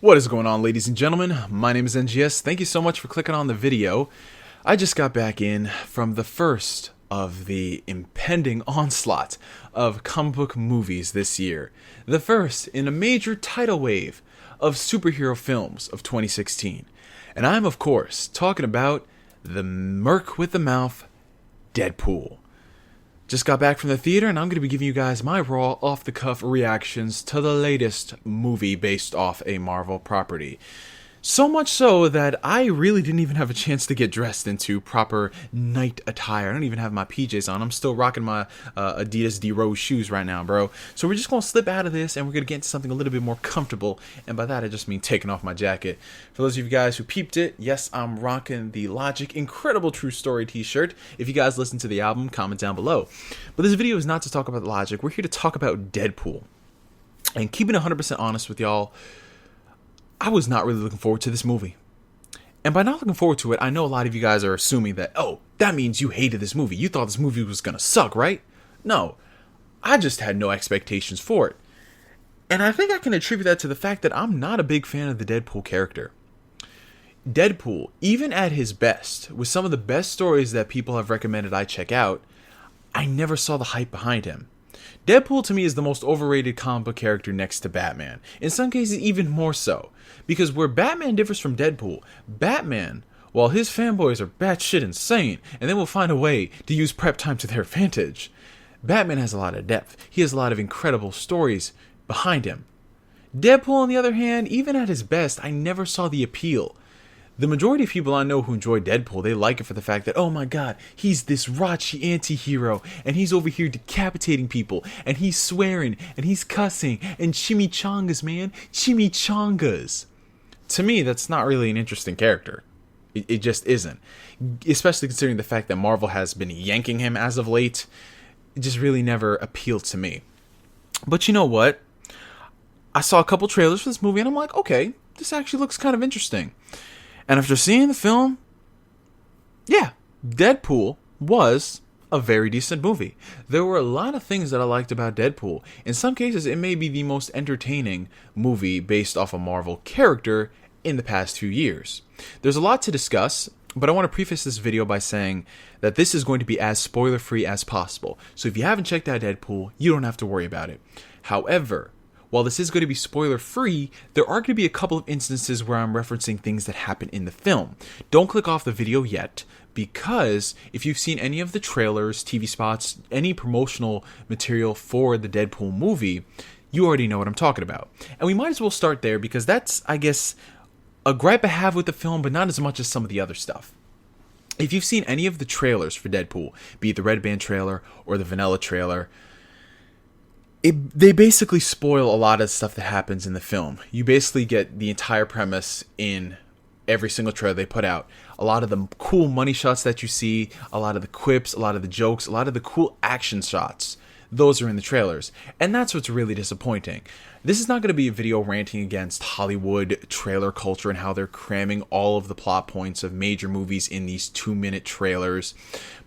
What is going on, ladies and gentlemen? My name is NGS. Thank you so much for clicking on the video. I just got back in from the first of the impending onslaught of comic book movies this year. The first in a major tidal wave of superhero films of 2016. And I'm, of course, talking about the Merc with the Mouth, Deadpool. Just got back from the theater, and I'm going to be giving you guys my raw, off-the-cuff reactions to the latest movie based off a Marvel property. So much so that I really didn't even have a chance to get dressed into proper night attire. I don't even have my PJs on. I'm still rocking my Adidas D-Rose shoes right now, bro. So we're just going to slip out of this, and we're going to get into something a little bit more comfortable. And by that, I just mean taking off my jacket. For those of you guys who peeped it, yes, I'm rocking the Logic Incredible True Story t-shirt. If you guys listen to the album, comment down below. But this video is not to talk about Logic. We're here to talk about Deadpool. And keeping 100% honest with y'all, I was not really looking forward to this movie. And by not looking forward to it, I know a lot of you guys are assuming that, oh, that means you hated this movie. You thought this movie was gonna suck, right? No, I just had no expectations for it. And I think I can attribute that to the fact that I'm not a big fan of the Deadpool character. Deadpool, even at his best, with some of the best stories that people have recommended I check out, I never saw the hype behind him. Deadpool to me is the most overrated comic book character next to Batman. In some cases even more so. Because where Batman differs from Deadpool, Batman, while his fanboys are batshit insane and they will find a way to use prep time to their advantage, Batman has a lot of depth. He has a lot of incredible stories behind him. Deadpool, on the other hand, even at his best, I never saw the appeal. The majority of people I know who enjoy Deadpool, they like it for the fact that, oh my god, he's this raunchy anti-hero, and he's over here decapitating people, and he's swearing, and he's cussing, and chimichangas, man, chimichangas. To me, that's not really an interesting character. It just isn't. Especially considering the fact that Marvel has been yanking him as of late. It just really never appealed to me. But you know what? I saw a couple trailers for this movie, and I'm like, okay, this actually looks kind of interesting. And after seeing the film, yeah, Deadpool was a very decent movie. There were a lot of things that I liked about Deadpool. In some cases, it may be the most entertaining movie based off a Marvel character in the past few years. There's a lot to discuss, but I want to preface this video by saying that this is going to be as spoiler-free as possible. So if you haven't checked out Deadpool, you don't have to worry about it. However, while this is going to be spoiler-free, there are going to be a couple of instances where I'm referencing things that happen in the film. Don't click off the video yet, because if you've seen any of the trailers, TV spots, any promotional material for the Deadpool movie, you already know what I'm talking about. And we might as well start there, because that's, I guess, a gripe I have with the film, but not as much as some of the other stuff. If you've seen any of the trailers for Deadpool, be it the Red Band trailer or the Vanilla trailer, they basically spoil a lot of stuff that happens in the film. You basically get the entire premise in every single trailer they put out. A lot of the cool money shots that you see, a lot of the quips, a lot of the jokes, a lot of the cool action shots, those are in the trailers. And that's what's really disappointing. This is not going to be a video ranting against Hollywood trailer culture and how they're cramming all of the plot points of major movies in these 2-minute trailers.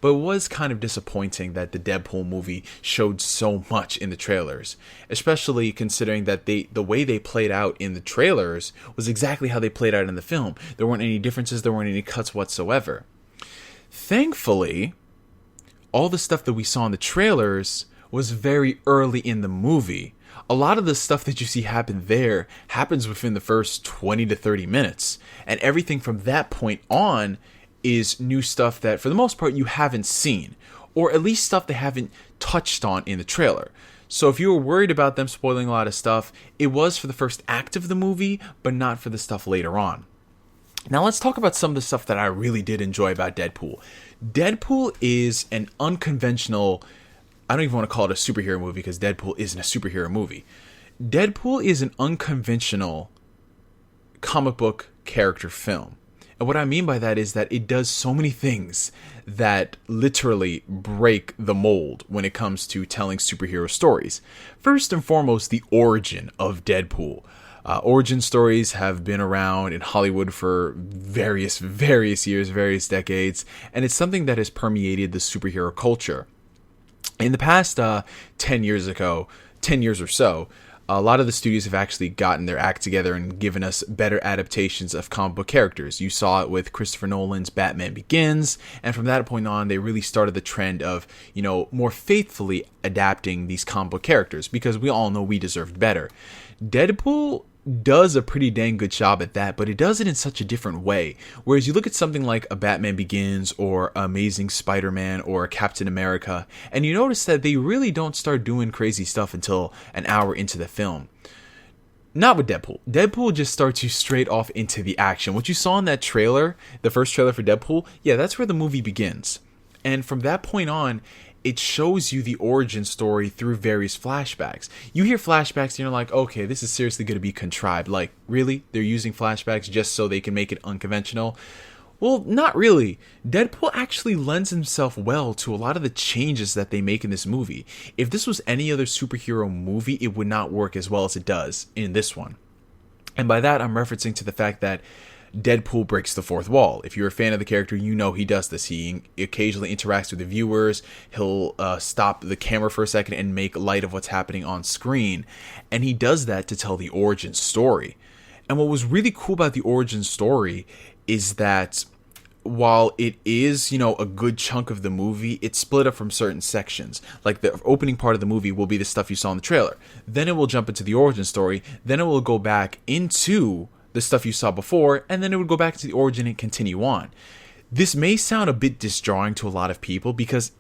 But it was kind of disappointing that the Deadpool movie showed so much in the trailers. Especially considering that the way they played out in the trailers was exactly how they played out in the film. There weren't any differences, there weren't any cuts whatsoever. Thankfully, all the stuff that we saw in the trailers was very early in the movie. A lot of the stuff that you see happen there happens within the first 20 to 30 minutes. And everything from that point on is new stuff that, for the most part, you haven't seen. Or at least stuff they haven't touched on in the trailer. So if you were worried about them spoiling a lot of stuff, it was for the first act of the movie, but not for the stuff later on. Now let's talk about some of the stuff that I really did enjoy about Deadpool. Deadpool is an unconventional, I don't even want to call it a superhero movie because Deadpool isn't a superhero movie. Deadpool is an unconventional comic book character film. And what I mean by that is that it does so many things that literally break the mold when it comes to telling superhero stories. First and foremost, the origin of Deadpool. Origin stories have been around in Hollywood for various years, various decades, and it's something that has permeated the superhero culture. In the past 10 years or so, a lot of the studios have actually gotten their act together and given us better adaptations of comic book characters. You saw it with Christopher Nolan's Batman Begins, and from that point on, they really started the trend of, more faithfully adapting these comic book characters, because we all know we deserved better. Deadpool does a pretty dang good job at that, but it does it in such a different way. Whereas you look at something like a Batman Begins or Amazing Spider-Man or Captain America, and you notice that they really don't start doing crazy stuff until an hour into the film. Not with Deadpool. Deadpool just starts you straight off into the action. What you saw in that trailer, the first trailer for Deadpool, yeah, that's where the movie begins. And from that point on, it shows you the origin story through various flashbacks. You hear flashbacks and you're like, okay, this is seriously going to be contrived. Like, really? They're using flashbacks just so they can make it unconventional? Well, not really. Deadpool actually lends himself well to a lot of the changes that they make in this movie. If this was any other superhero movie, it would not work as well as it does in this one. And by that, I'm referencing to the fact that Deadpool breaks the fourth wall. If you're a fan of the character, you know he does this. He occasionally interacts with the viewers. He'll stop the camera for a second and make light of what's happening on screen. And he does that to tell the origin story. And what was really cool about the origin story is that while it is, a good chunk of the movie, it's split up from certain sections. Like the opening part of the movie will be the stuff you saw in the trailer. Then it will jump into the origin story. Then it will go back into the stuff you saw before, and then it would go back to the origin and continue on. This may sound a bit disjarring to a lot of people because,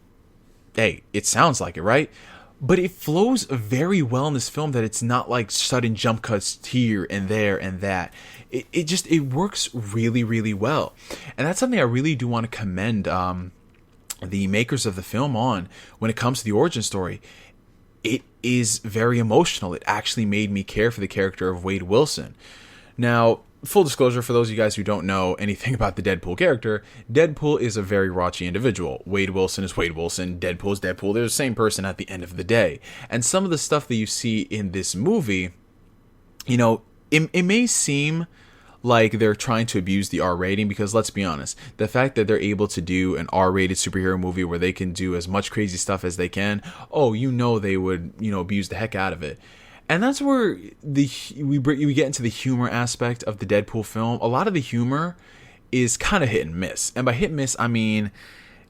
hey, it sounds like it, right? But it flows very well in this film, that it's not like sudden jump cuts here and there and that. It works really, really well. And that's something I really do want to commend the makers of the film on when it comes to the origin story. It is very emotional. It actually made me care for the character of Wade Wilson. Now, full disclosure for those of you guys who don't know anything about the Deadpool character, Deadpool is a very raunchy individual. Wade Wilson is Wade Wilson, Deadpool is Deadpool. They're the same person at the end of the day. And some of the stuff that you see in this movie, it may seem like they're trying to abuse the R rating, because let's be honest, the fact that they're able to do an R-rated superhero movie where they can do as much crazy stuff as they can, they would, abuse the heck out of it. And that's where we get into the humor aspect of the Deadpool film. A lot of the humor is kind of hit and miss. And by hit and miss, I mean,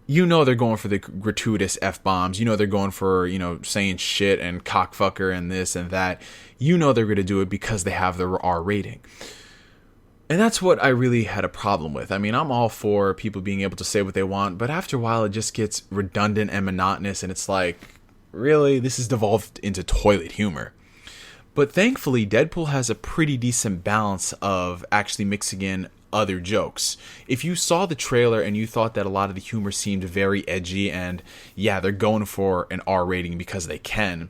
they're going for the gratuitous F-bombs. They're going for, saying shit and cockfucker and this and that. They're going to do it because they have the R rating. And that's what I really had a problem with. I mean, I'm all for people being able to say what they want, but after a while it just gets redundant and monotonous, and it's like, really? This has devolved into toilet humor. But thankfully, Deadpool has a pretty decent balance of actually mixing in other jokes. If you saw the trailer and you thought that a lot of the humor seemed very edgy and, yeah, they're going for an R rating because they can,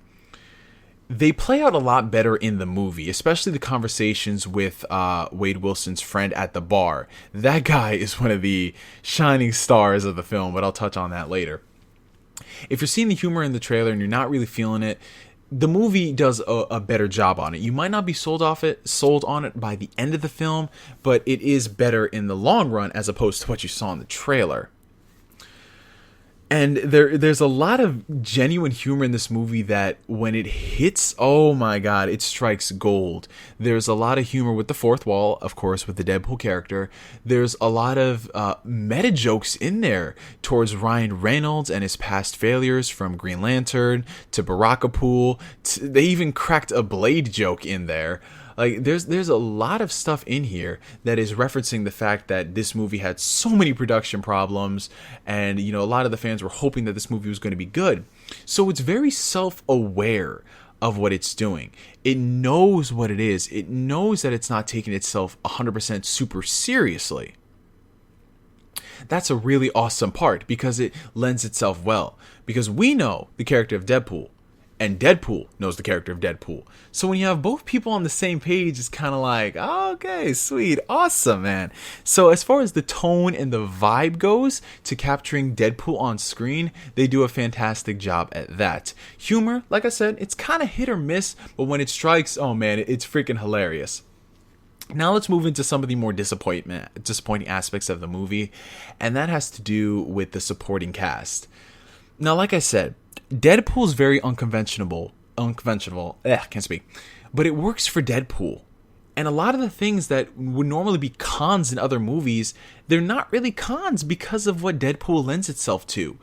they play out a lot better in the movie, especially the conversations with Wade Wilson's friend at the bar. That guy is one of the shining stars of the film, but I'll touch on that later. If you're seeing the humor in the trailer and you're not really feeling it, the movie does a better job on it. You might not be sold on it by the end of the film, but it is better in the long run as opposed to what you saw in the trailer. And there's a lot of genuine humor in this movie that when it hits, oh my god, it strikes gold. There's a lot of humor with the fourth wall, of course, with the Deadpool character. There's a lot of meta jokes in there towards Ryan Reynolds and his past failures, from Green Lantern to Barakapool. They even cracked a Blade joke in there. Like, there's a lot of stuff in here that is referencing the fact that this movie had so many production problems, and a lot of the fans were hoping that this movie was going to be good. So it's very self-aware of what it's doing. It knows what it is. It knows that it's not taking itself 100% super seriously. That's a really awesome part, because it lends itself well. Because we know the character of Deadpool, and Deadpool knows the character of Deadpool. So when you have both people on the same page, it's kind of like, oh, okay, sweet, awesome, man. So as far as the tone and the vibe goes to capturing Deadpool on screen, they do a fantastic job at that. Humor, like I said, it's kind of hit or miss, but when it strikes, oh man, it's freaking hilarious. Now let's move into some of the more disappointing aspects of the movie, and that has to do with the supporting cast. Now, like I said, Deadpool's very unconventional. Can't speak. but it works for Deadpool. And a lot of the things that would normally be cons in other movies, they're not really cons because of what Deadpool lends itself to.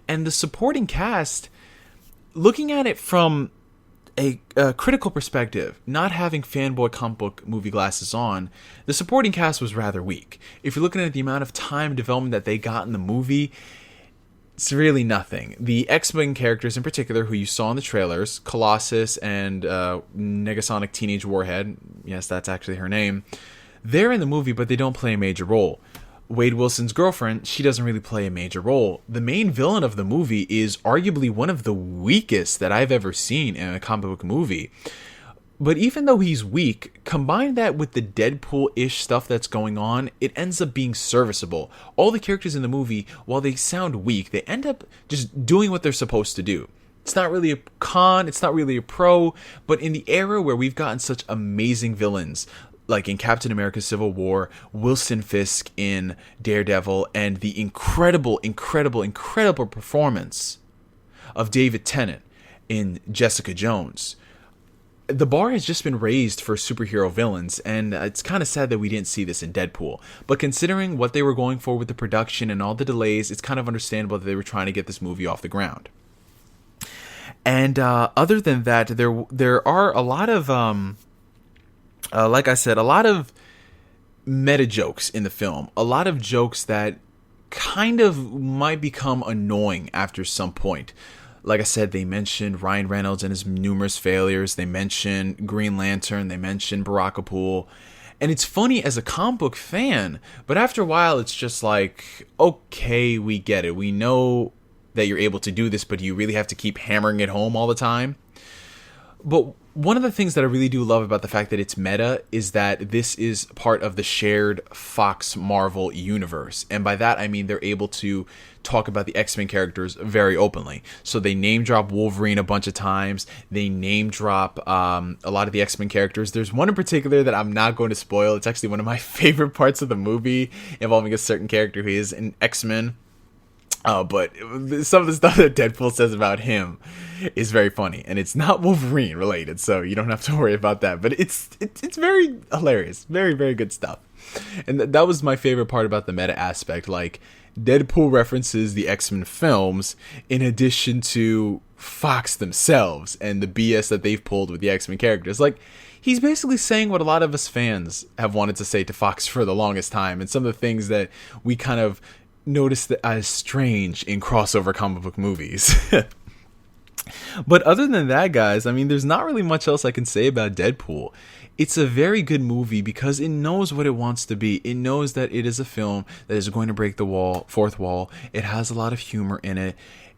And the supporting cast, looking at it from a critical perspective, not having fanboy comic book movie glasses on, the supporting cast was rather weak. If you're looking at the amount of time development that they got in the movie, it's really nothing. The X-Men characters in particular, who you saw in the trailers, Colossus and Negasonic Teenage Warhead, yes, that's actually her name, they're in the movie, but they don't play a major role. Wade Wilson's girlfriend, she doesn't really play a major role. The main villain of the movie is arguably one of the weakest that I've ever seen in a comic book movie. But even though he's weak, combine that with the Deadpool-ish stuff that's going on, it ends up being serviceable. All the characters in the movie, while they sound weak, they end up just doing what they're supposed to do. It's not really a con, it's not really a pro, but in the era where we've gotten such amazing villains, like in Captain America Civil War, Wilson Fisk in Daredevil, and the incredible performance of David Tennant in Jessica Jones, the bar has just been raised for superhero villains, and it's kind of sad that we didn't see this in Deadpool. But considering what they were going for with the production and all the delays, it's kind of understandable that they were trying to get this movie off the ground. And other than that, there are a lot of, like I said, a lot of meta jokes in the film. A lot of jokes that kind of might become annoying after some point. Like I said, they mentioned Ryan Reynolds and his numerous failures. They mentioned Green Lantern. They mentioned Barakapool. And it's funny as a comic book fan, but after a while, it's just like, okay, we get it. We know that you're able to do this, but do you really have to keep hammering it home all the time? But one of the things that I really do love about the fact that it's meta is that this is part of the shared Fox Marvel universe. And by that, I mean they're able to talk about the X-Men characters very openly. So they name drop Wolverine a bunch of times. They name drop a lot of the X-Men characters. There's one in particular that I'm not going to spoil. It's actually one of my favorite parts of the movie involving a certain character who is an X-Men. But some of the stuff that Deadpool says about him is very funny, and it's not Wolverine related, so you don't have to worry about that. But it's very hilarious, very, very good stuff. And that was my favorite part about the meta aspect. Like, Deadpool references the X-Men films in addition to Fox themselves and the BS that they've pulled with the X-Men characters. Like, he's basically saying what a lot of us fans have wanted to say to Fox for the longest time, and some of the things that we kind of noticed as strange in crossover comic book movies. But other than that, guys, I mean, there's not really much else I can say about Deadpool. It's a very good movie because it knows what it wants to be. It knows that it is a film that is going to break the fourth wall. It has a lot of humor in it.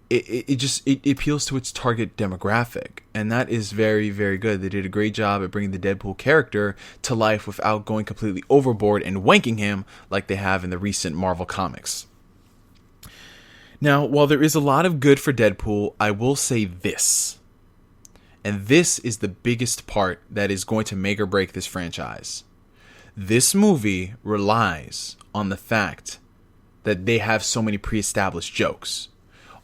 It appeals to its target demographic, and that is very, very good. They did a great job at bringing the Deadpool character to life without going completely overboard and wanking him like they have in the recent Marvel comics. Now, while there is a lot of good for Deadpool, I will say this. And this is the biggest part that is going to make or break this franchise. This movie relies on the fact that they have so many pre-established jokes.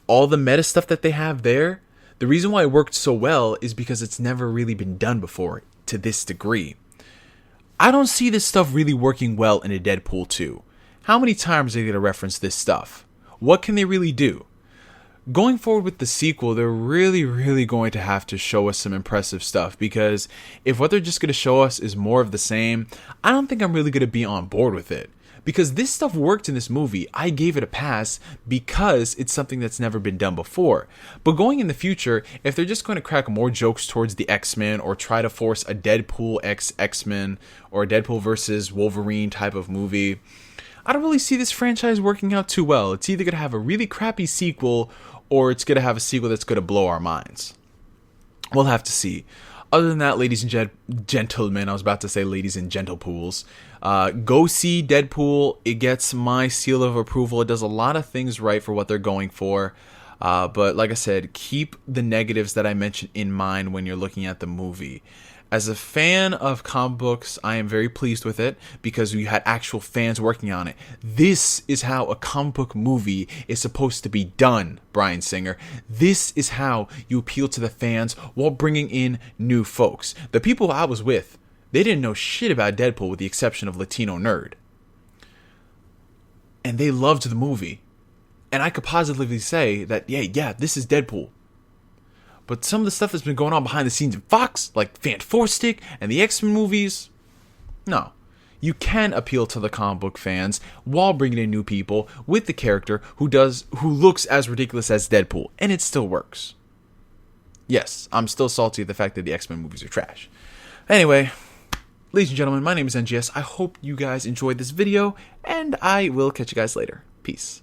All the meta stuff that they have there, the reason why it worked so well is because it's never really been done before to this degree. I don't see this stuff really working well in a Deadpool 2. How many times are they going to reference this stuff? What can they really do? Going forward with the sequel, they're really going to have to show us some impressive stuff, because if what they're just going to show us is more of the same, I don't think I'm really going to be on board with it. Because this stuff worked in this movie, I gave it a pass because it's something that's never been done before. But going in the future, if they're just going to crack more jokes towards the X-Men or try to force a Deadpool x X-Men or a Deadpool versus Wolverine type of movie, I don't really see this franchise working out too well. It's either going to have a really crappy sequel or it's going to have a sequel that's going to blow our minds. We'll have to see. Other than that, ladies and gentlemen, I was about to say ladies and gentlepools, go see Deadpool. It gets my seal of approval. It does a lot of things right for what they're going for. But like I said, keep the negatives that I mentioned in mind when you're looking at the movie. As a fan of comic books, I am very pleased with it because we had actual fans working on it. This is how a comic book movie is supposed to be done, Bryan Singer. This is how you appeal to the fans while bringing in new folks. The people I was with, they didn't know shit about Deadpool with the exception of Latino Nerd. And they loved the movie. And I could positively say that, yeah, this is Deadpool. But some of the stuff that's been going on behind the scenes in Fox, like Fantastic and the X-Men movies, no. You can appeal to the comic book fans while bringing in new people with the character who looks as ridiculous as Deadpool, and it still works. Yes, I'm still salty at the fact that the X-Men movies are trash. Anyway, ladies and gentlemen, my name is NGS. I hope you guys enjoyed this video, and I will catch you guys later. Peace.